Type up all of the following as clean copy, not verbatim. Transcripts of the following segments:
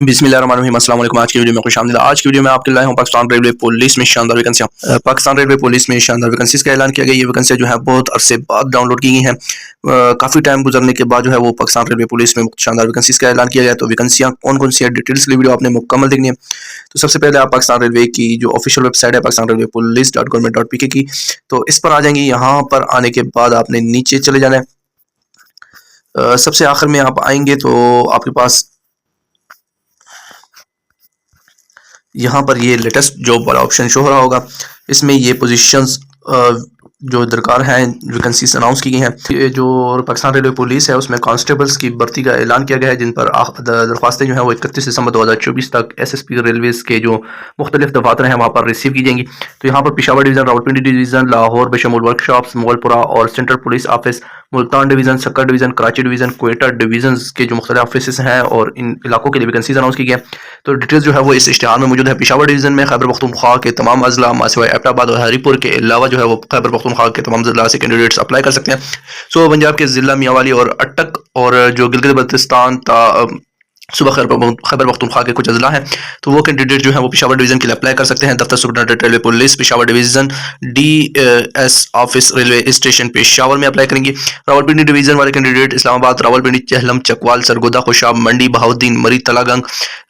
बिस्मिल्लाहिर्रहमानिर्रहीम। अस्सलाम वालेकुम। आज की वीडियो में खुशामदीद। आज की वीडियो में आपके लाए हूँ पाकिस्तान रेलवे पुलिस में शानदार वैकेंसियाँ। पाकिस्तान रेलवे पुलिस में शानदार वैकेंसीज का ऐलान किया गया। ये वैकेंसियाँ जो है बहुत अरसे बाद डाउनलोड की गई हैं। काफ़ी टाइम गुजरने के बाद जो है वो पाकिस्तान रेलवे पुलिस में शानदार वैकेंसीज का ऐलान किया गया। तो वैकेंसियाँ कौन कौन सी है, डिटेल्स की वीडियो आपने मुकम्मल देखनी है। तो सबसे पहले आप पाकिस्तान रेलवे की जो ऑफिशियल वेबसाइट है पाकिस्तान रेलवे पुलिस .gov.pk की, तो इस पर आ जाएंगी। यहाँ पर आने के बाद आपने नीचे चले जाना है। सबसे आखिर में आप आएंगे तो आपके पास यहाँ पर ये लेटेस्ट जॉब वाला ऑप्शन शो हो रहा होगा। इसमें ये पोजीशंस जो दरकार हैं, वैकेंसीज अनाउंस की गई हैं। ये जो पाकिस्तान रेलवे पुलिस है उसमें कांस्टेबल्स की भर्ती का ऐलान किया गया है, जिन पर दरख्वास्तें जो हैं वो 31 दिसंबर 2024 तक SSP रेलवेज़ के जो मुख्तलिफ दफातर हैं वहाँ पर रिसीव की जाएंगी। तो यहाँ पर पेशावर डिवीज़न, रावलपिंडी डिवीज़न, लाहौर बेशमूल वर्कशॉप्स, मुगलपुरा और central police office, Multan division, Sukkur division, Karachi division, Quetta division के जो मुख्तलिफ ऑफिस हैं और इन इलाकों के लिए वैकेंसीज अनाउंस की गई हैं। तो डिटेल्स जो है वो इस इश्तिहार में मौजूद है। पेशावर डिवीज़न में खैबर पख्तूनख्वा के तमाम अजला मासिवाए एबटाबाद और हरीपुर के अलावा जो है वो खैबर पख्तूनख्वा के तमाम ज़िला से कैंडिडेट्स अप्लाई कर सकते हैं। सो पंजाब के ज़िला मियांवाली और अटक और जो गिलगित बल्तिस्तान सुबह खैबर पख्तूनख्वा के कुछ अजला हैं, तो वो कैंडिडेट जो है वो पेशावर डिवीज़न के लिए अप्लाई कर सकते हैं। दफ्तर superintendent railway police Peshawar division DS office railway station Peshawar में अप्लाई करेंगे। रावलपिंडी डिवीज़न वाले कैंडिडेट इस्लामाबाद, रावलपिंडी, चहलम, चकवाल, सरगोदा, खुशाब, मंडी, बहाउद्दीन, मरी, तलागंग,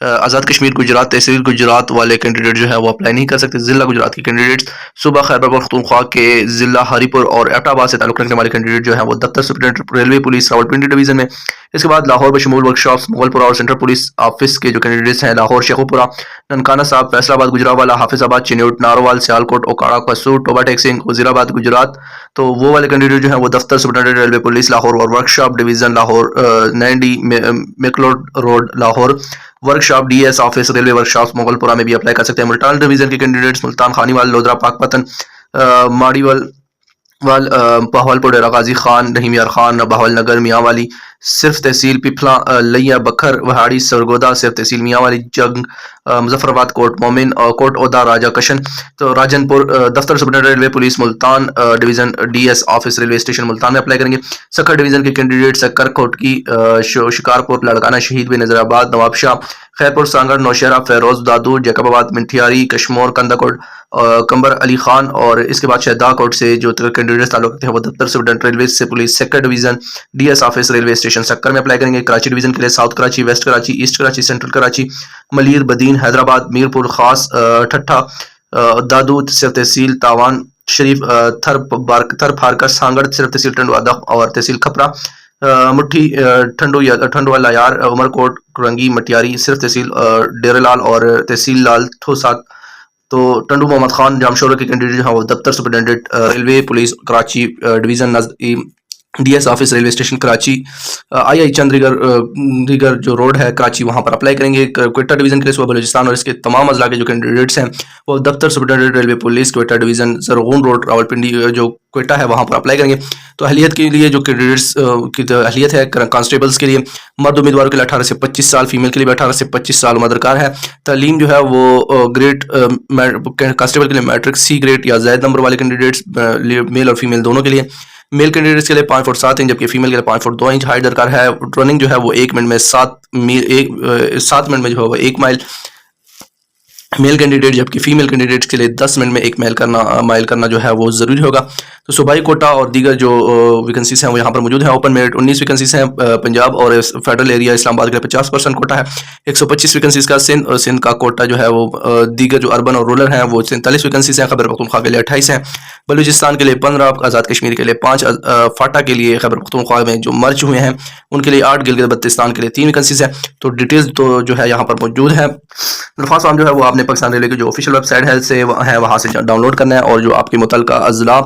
आज़ाद कश्मीर, गुजरात, तहसील गुजरात वाले कैंडिडेट जो है वो अप्लाई नहीं कर सकते। ज़िला गुजरात के कैंडिडेट्स सुबह खैबर पख्तूनख्वा के ज़िला हरीपुर और एबटाबाद से ताल्लुक़ रखने वाले कैंडिडेट जो है वो दफ्तर superintendent railway police Rawalpindi division में। इसके बाद लाहौर बशमूल वर्कशॉप्स, मुगलपुरा और सेंट्रल पुलिस ऑफिस के जो कैंडिडेट्स हैं लाहौर, शेखुपुरा, ननकाना साहब, फैसलाबाद, गुजरावाला, हाफिजाबाद, चिन्यूट, नारोवाल, सियालकोट, ओकाड़ा, कसूर, टोबा टेक्सिंग, वजीराबाद, गुजरात, तो वो वाले कैंडिडेट जो है वो दफ्तर सुपरिटेंडेंट रेलवे पुलिस लाहौर और workshop division Lahore, 9D McLeod road Lahore, workshop DS office railway workshop Mughalpura में भी अप्लाई कर सकते हैं। मुल्तान डिवीज़न के कैंडिडेट्स मुल्तान, खानीवाल, लोधरा, पाकपतन, माड़ीवाल, बहावलपुर, डेरा गाजी खान, रहीम यार खान, बहावल नगर, मियांवाली, सिर्फ तहसील पिपला, लिया, बखर, वहाड़ी, सरगोदा, सिर्फ तहसील मियांवाली, जंग, मुजफ्फराबाद, कोट मोमिन और कोट ओदा, राजा कशन, तो राजनपुर, दफ्तर superintendent railway police Multan division DS office railway station Multan में अप्लाई करेंगे। सक्कर डिवीज़न के कैंडिडेट सक्कर, कोटकी, शिकारपुर, लड़काना, शहीद भी, नजराबाद, नवाबशाह, खैरपुर, सांगड़, नौशहरा, फेरोज, दादूर, जैकबाबाद, मिंठियारी, कश्मोर, कंदाकोट, कंबर अली खान और इसके बाद शहदा कोट से जो कैंडिडेट्स ताल्लुक रखते हैं वो दफ्तर सुपरिटेंडेंट रेलवे से police sector division DS office railway station Sukkur में अप्लाई करेंगे। कराची डिवीज़न के लिए south Karachi, west Karachi, east Karachi, central Karachi, Malir, Badin, Hyderabad, Mirpur Khas, Thatta, दादू, सिर्फ तहसील तावान शरीफ, थर फारकर, सांगड़, सिर्फ तहसील टंडवादा और तहसील खपरा, मुट्ठी, ठंडवाला यार, उमरकोट, रंगी, मटियारी, सिर्फ तहसील डेरेलाल और तहसील लाल ठोसात, तो टंडू मोहम्मद खान, जामशोरा के कैंडिडेट जो है वो दफ्तर superintendent railway police Karachi division DS office railway station Karachi, II Chandigarh जो रोड है कराची वहाँ पर अप्लाई करेंगे। क्वेटा डिवीज़न के लिए सूबा बलूचिस्तान और इसके तमाम अजला के जो कैंडिडेट्स हैं वो दफ्तर superintendent railway police Quetta division Zarghoon road Rawalpindi जो क्वेटा है वहाँ पर अप्लाई करेंगे। तो अहलियत के लिए जो कैंडिडेट्स की अहलियत है कांस्टेबल्स के लिए, मर्द उम्मीदवारों के लिए 18 से 25 साल, फीमेल के लिए भी 18 से 25 साल उम्र दरकार है। तालीम जो है वो ग्रेड कांस्टेबल के लिए मैट्रिक C ग्रेड या ज़ायद नंबर वाले कैंडिडेट्स मेल और फीमेल दोनों के लिए। मेल कैंडिडेट्स के लिए 5 फुट 7 इंच जबकि फीमेल के लिए 5 फुट 2 इंच हाइट दरकार है। रनिंग जो है वो 1 मिनट में 7 मिनट में जो है वो 1 माइल मेल कैंडिडेट, जबकि फीमेल कैंडिडेट्स के लिए 10 मिनट में 1 माइल करना जो है वो ज़रूरी होगा। तो सूबाई कोटा और दीगर जो वैकेंसीज हैं वो यहाँ पर मौजूद हैं। ओपन मेरिट 19 वैकेंसीज हैं पंजाब और फेडरल एरिया इस्लामाबाद के लिए 50% कोटा है। 125 वैकेंसीज का सिंध का कोटा जो है वो दीगर जो अर्बन और रूरल हैं वो 47 वैकेंसीज हैं। खैबर पख्तूनख्वा के लिए 28 हैं, बलूचिस्तान के लिए 15, आज़ाद कश्मीर के लिए 5, फाटा के लिए खैबर पख्तूनख्वा में जो मर्ज हुए हैं उनके लिए 8, गिलगित बल्तिस्तान के लिए 3 वैकेंसीज हैं। तो डिटेल्स तो जो है यहाँ पर मौजूद है। दरख्वास्त फॉर्म जो है वो आपने पाकिस्तान रेलवे की जो ऑफिशियल वेबसाइट है वहाँ से डाउनलोड करना है और जो आपके मुतल्लिका अजला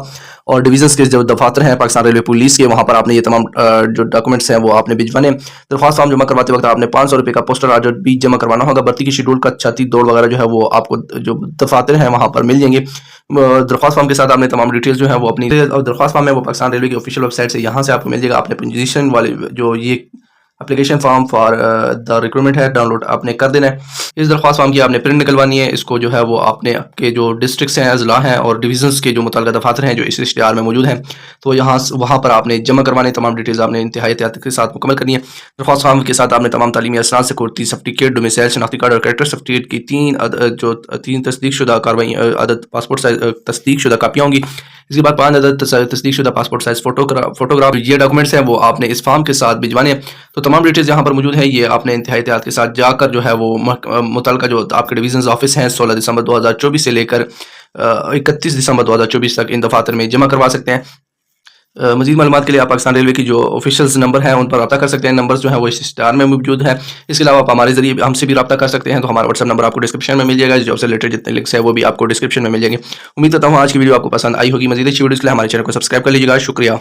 और डिवीजन्स के जो दफातर हैं पाकिस्तान रेलवे पुलिस के वहाँ पर आपने ये तमाम जो डॉक्यूमेंट्स हैं वो आपने भिजवाने। दरख्वास्त फॉर्म जमा करवाते वक्त आपने 500 रुपये का पोस्टल आर्डर भी जमा करवाना होगा। भर्ती की शेड्यूल का छाती दौड़ वगैरह जो है वो आपको जो दफातर हैं वहाँ पर मिल जाएंगे। दरख्वास्त फॉर्म के साथ आपने तमाम डिटेल्स जो है वो अपनी और दरख्वास्त फॉर्म है वो पाकिस्तान रेलवे की ऑफिशियल वेबसाइट से यहाँ से आपको मिल जाएगा। आपने पोजीशन वाले जो ये application form for the recruitment ہے، ڈاؤن لوڈ آپ نے کر دینا ہے۔ اس درخواست فارم کی آپ نے پرنٹ نکلوانی ہے، اس کو جو ہے وہ آپ نے آپ کے جو ڈسٹرکٹس ہیں، اضلاع ہیں اور ڈویژنس کے جو متعلقہ دفاتر ہیں جو اس اشتہار میں موجود ہیں، تو وہاں پر آپ نے جمع کروانے، تمام ڈیٹیلز آپ نے انتہائی احتیاط کے ساتھ مکمل کرنی ہے۔ درخواست فارم کے ساتھ آپ نے تمام تعلیمی اسناد سے کوئی سرٹیفکیٹ، ڈومیسائل شناختی کارڈ اور کریکٹر سرٹیفکیٹ کی تین تصدیق شدہ کاروائی عدد پاسپورٹ سائز تصدیق شدہ کاپیاں ہوں گی۔ اس کے بعد 5 عدد تصدیق شدہ پاسپورٹ سائز فوٹوگراف، یہ ڈاکومنٹس ہیں وہ آپ نے اس فارم کے ساتھ بھجوانے ہیں۔ تو تمام ڈیٹیلز یہاں پر موجود ہیں، یہ آپ نے انتہائی احتیاط کے ساتھ جا کر جو ہے وہ متعلقہ جو آپ کے ڈویژنز آفس ہیں 16 دسمبر 2024 سے لے کر 31 دسمبر 2024 تک ان دفاتر میں جمع کروا سکتے ہیں۔ مزید معلومات کے لیے آپ پاکستان ریلوے کی جو آفیشیلز نمبر ہیں ان پر رابطہ کر سکتے ہیں، نمبرز جو ہیں وہ اس اشتہار میں موجود ہیں۔ اس کے علاوہ آپ ہمارے ذریعے ہم سے بھی رابطہ کر سکتے ہیں، تو ہمارا واٹس ایپ نمبر آپ کو ڈسکرپشن میں مل جائے گا، جاب سے ریلیٹڈ جتنے لنکس ہیں وہ بھی آپ کو ڈسکرپشن میں مل جائیں گے۔ امید کرتا ہوں آج کی ویڈیو آپ کو پسند آئی ہوگی۔ مزید اچھی ویڈیوز کے لیے ہمارے چینل کو سبسکرائب کر لیجیے گا۔ شکریہ۔